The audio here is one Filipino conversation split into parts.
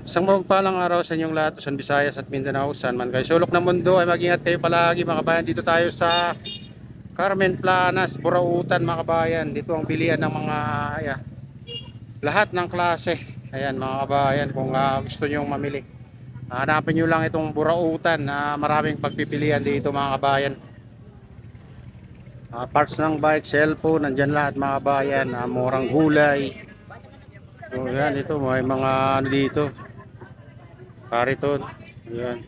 Isang mapagpalang araw sa inyong lahat, Luzon, Visayas at Mindanao, saan man kayo sulok ng mundo ay mag-ingat kayo palagi mga kabayan. Dito tayo sa Carmen Planas, Burautan mga kabayan. Dito ang bilihan ng mga lahat ng klase. Ayan mga kabayan, kung gusto nyo mamili, hanapin nyo lang itong Burautan na maraming pagpipilian dito mga kabayan. Parts ng bike, cellphone, nandyan lahat mga kabayan. Murang gulay. So yan, ito may mga ano dito, kariton. Yan.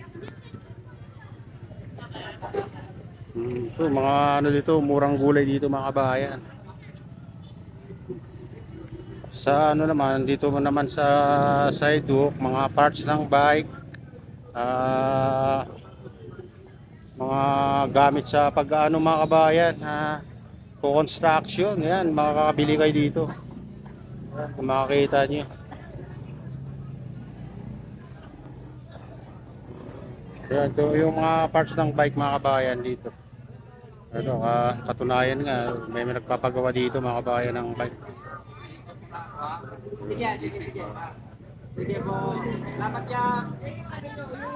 Ito, mga ano dito, murang gulay dito mga kabayan. Sa ano naman, dito mo naman sa sidewalk, mga parts ng bike, ah, mga gamit sa pag-ano mga kabayan, construction, yan, makakabili kayo dito. Yan, kung makakita nyo. Yan, ito yung mga parts ng bike mga kabayan dito. Ano, katunayan nga, may nagpapagawa dito mga kabayan ng bike. Sige, sige, sige. Sige po. Salamat yan.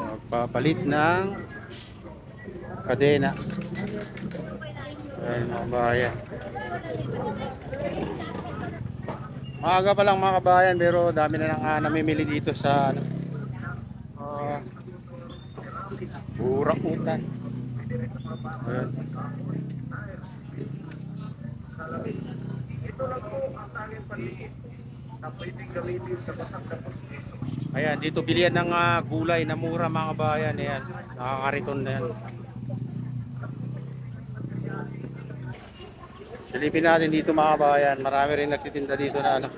Magpapalit ng kadena. Ayan mga kabayan. Maaga pa lang mga kabayan, pero dami na nang namimili dito sa ano, Burautan. Ayan. Ito lang po ang tanging panliit na pwedeng gamitin sa basang na paskis. Ayan, dito bilihan ng gulay na mura mga kabayan. Ayan, nakakariton na yan. Silipin natin dito mga kabayan. Marami rin nagtitinda dito na ano,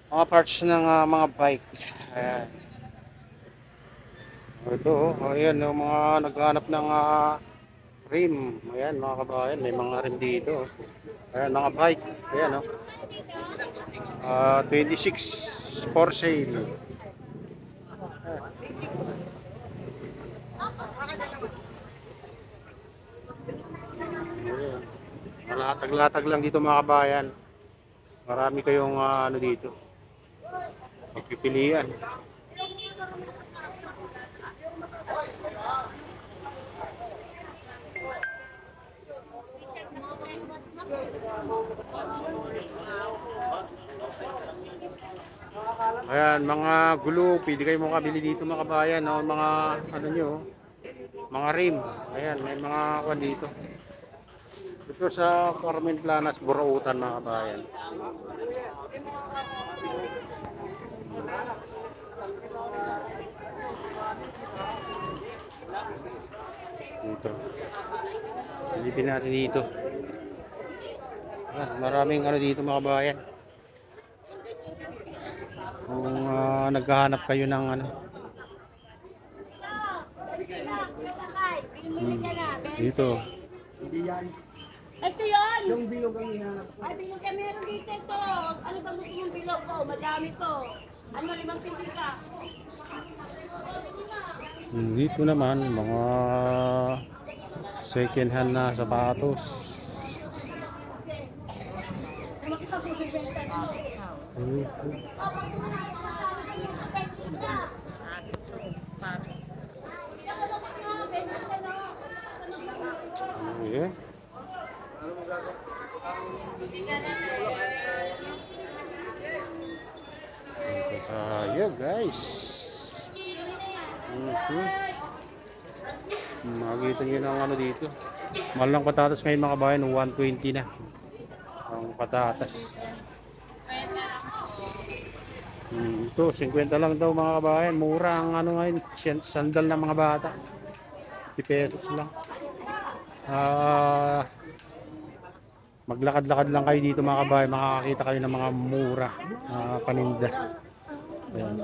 mga parts ng mga bike. Ayan. Ito, ayan, yung mga naghahanap ng rim. Ayan mga kabayan, may mga rim dito. Ayan, mga bike. Ayan, oh. 26 for sale. Ayan. Malatag-latag lang dito mga kabayan. Marami kayong ano dito, pagpipilian. Ayan, mga gulo, pwede kayo makabili dito mga kabayan, no? Mga ano nyo, mga rim. Ayan, may mga kwan dito. Ito sa Carmen Planas, Burautan mga kabayan. Dito. Silipin natin dito. Ayan, maraming ano dito mga kabayan. Kung naghahanap kayo ng ano. Dito. Hindi yan. Ito yun! Yung bilog ang ihanap ko. Ay, bilog ka meron dito ito. Ano ba gusto yung bilog ko? Madami to. Ano, 5 piso ka? Dito naman, mga second hand na sapatos. Yeah. Tayo guys. Makikita nyo ng ano dito. Mahal ng patatas ngayon mga kabayan, 120 na ang patatas. Ito 50 lang daw mga kabayan. Mura ang ano ngayon, sandal ng mga bata, 50 pesos lang. Maglakad-lakad lang kayo dito mga kabayan, makakakita kayo ng mga mura paninda. Ayan.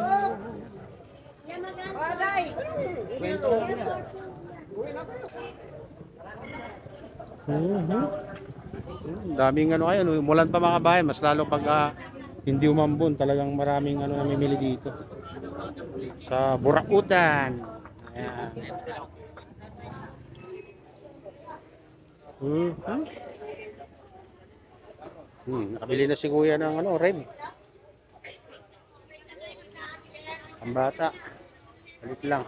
Daming ano kayo, umulan pa mga kabayan, mas lalo pag hindi umambon, talagang maraming ano namimili dito sa Burautan. Ayan. Nakabili na si kuya ng ano, rem. Ang bata. Palit lang.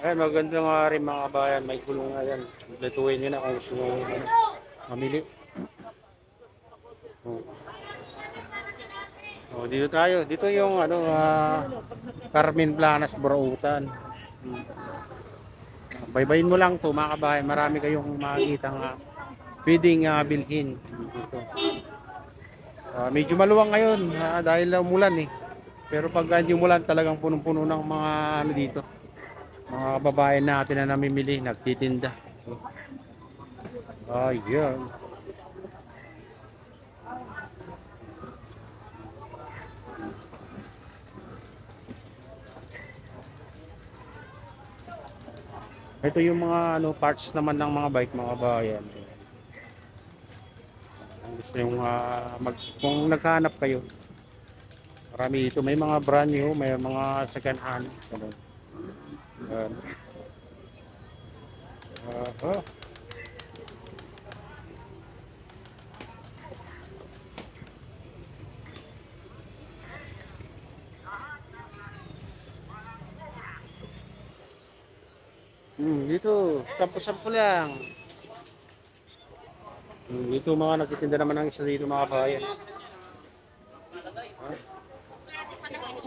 Ayan, maganda nga rin mga kabayan. May kulong nga yan. Lutuin nyo na kung gusto nyo mamili. Oh. Oh, dito tayo. Dito yung ano, Carmen Planas, Burautan. Baybayin mo lang to mga kabayan. Marami kayong makikita nga pwedeng bilhin dito. Medyo maluwang ngayon dahil umulan eh. Pero pag hindi umulan talagang punong-puno ng mga ano dito. Mga babae natin na namimili, nagtitinda. Ayan. Ito yung mga ano parts naman ng mga bike mga bayan. Gusto yung kung naghahanap kayo. Marami ito, may mga brand new, may mga second hand. Ganun. Ayan. Oh. Dito, 10-10 lang. Dito mga nagtitinda naman ng isa dito mga bayan.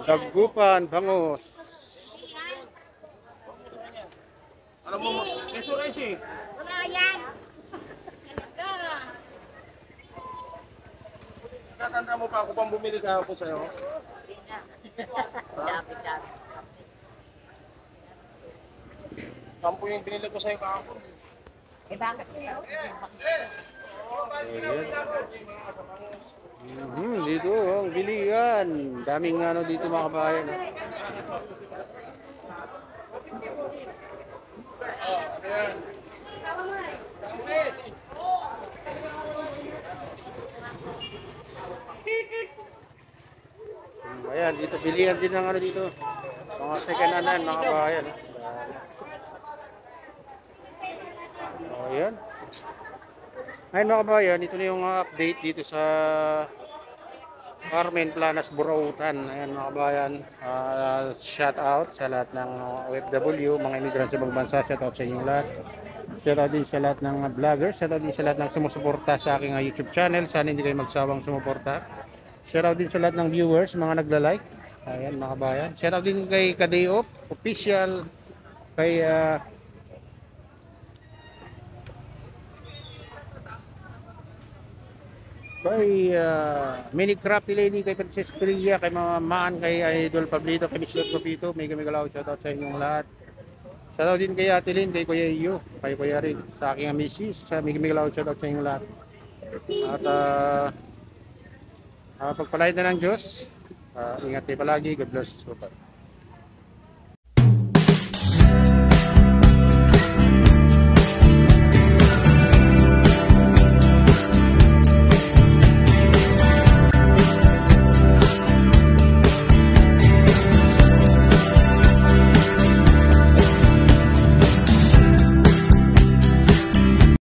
Dagupan, bangos. Alam mo, keso resi. Wala yan. Nakatanda mo pa ako pang bumili ka ako sa'yo. Dami. Sampo yung binili ko sa'yo kahapon. Eh bakit? Dito, ang bilihan. Daming ano dito mga kabayan. Ayan, dito bilihan din ng ano dito. Mga second hand mga kabayan. Ayan. Ayun mga kabayan, ito na yung update dito sa Carmen Planas, Burautan. Ayan mga kabayan, shout out sa lahat ng OFW, mga immigrants sa ibang bansa. Shout out sa inyong lahat. Shout out din sa lahat ng vloggers. Shout out din sa lahat ng sumusuporta sa aking YouTube channel. Sana hindi kayo magsawang sumuporta. Shout out din sa lahat ng viewers, mga nagla-like. Ayan mga kabayan. Shout out din kay Kadayop Official, kay Mini Crafty Lady, kay Princess Priya, kay Mama Man, kay Idol Pablito, kay Miss Lord Papito, may galaw, shoutout sa inyong lahat. Shoutout din kay Ate Lynn, kay Kuya Iyo, kay Kuya Rin, sa aking misis, may galaw, shoutout sa inyong lahat. At pagpalain na ng Diyos, ingat kayo palagi, God bless. Super.